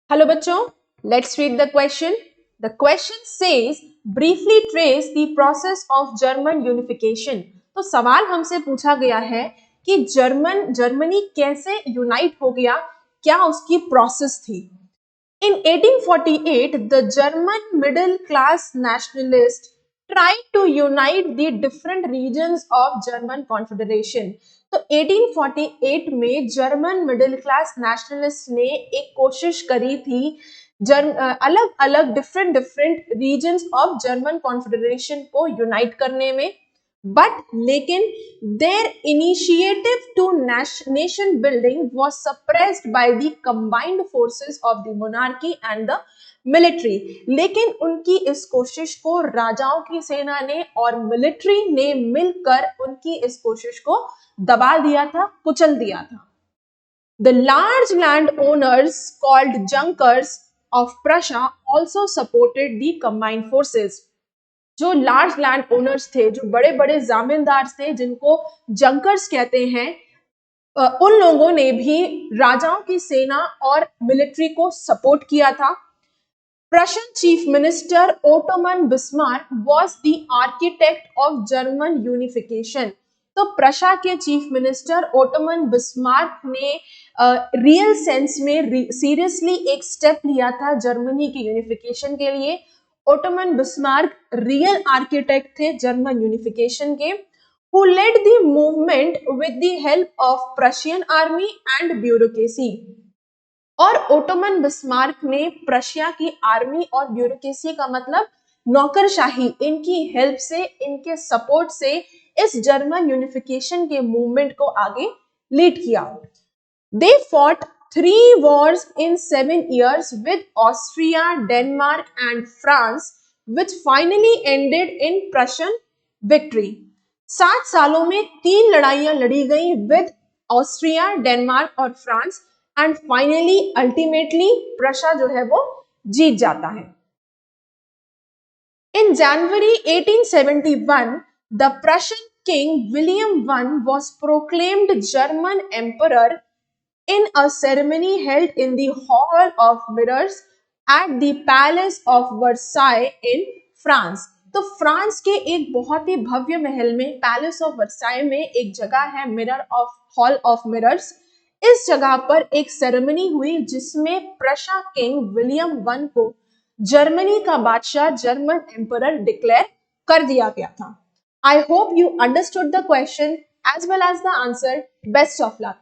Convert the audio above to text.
Hello बच्चों, let's read the question. The question says briefly trace the process of German unification. तो सवाल हमसे पूछा गया है कि जर्मनी कैसे यूनाइट हो गया, क्या उसकी प्रोसेस थी. In 1848, the German middle class nationalists tried to unite the different regions of German Confederation. तो 1848 में जर्मन मिडिल क्लास नेशनलिस्ट ने एक कोशिश करी थी अलग अलग different regions of German confederation को यूनाइट करने में, बट लेकिन their initiative to nation building was suppressed by the combined forces of the monarchy and the military. लेकिन उनकी इस कोशिश को राजाओं की सेना ने और मिलिट्री ने मिलकर उनकी इस कोशिश को दबा दिया था, कुचल दिया था. The large landowners called Junkers of Prussia also supported the combined forces. जो लार्ज लैंड ओनर्स थे, जो बड़े बड़े जामींदार थे, जिनको जंकर्स कहते हैं, उन लोगों ने भी राजाओं की सेना और मिलिट्री को सपोर्ट किया था. Prussian Chief Minister Ottoman Bismarck was the architect of German unification. तो प्रशा के चीफ मिनिस्टर ओटोमन बिस्मार्क ने रियल सेंस में सीरियसली एक स्टेप लिया था जर्मनी की यूनिफिकेशन के लिए. ओटोमन बिस्मार्क रियल आर्किटेक्ट थे जर्मन यूनिफिकेशन के, who led the movement with the help of Prussian army and bureaucracy. और ओटोमन बिस्मार्क ने प्रशिया की आर्मी और ब्यूरोक्रेसी का मतलब नौकरशाही, इनकी हेल्प से, इनके सपोर्ट से इस जर्मन यूनिफिकेशन के मूवमेंट को आगे लीड किया. They fought 3 wars in 7 years with Austria, Denmark and France, which finally ended in Prussian victory. 7 सालों में 3 लड़ाइयां लड़ी गई विद ऑस्ट्रिया, डेनमार्क और France, and finally ultimately Prussia जो है वो जीत जाता है. In January 1871, the Prussian king William I was proclaimed German emperor in a ceremony held in the Hall of Mirrors at the Palace of Versailles in France. तो France के एक बहुत ही भव्य महल में, पैलेस ऑफ वर्साई में एक जगह है mirror of hall of mirrors. इस जगह पर एक सेरेमनी हुई जिसमें प्रशा किंग विलियम वन को जर्मनी का बादशाह, जर्मन एम्परर डिक्लेयर कर दिया गया था. I hope you understood the question as well as the answer. Best of luck.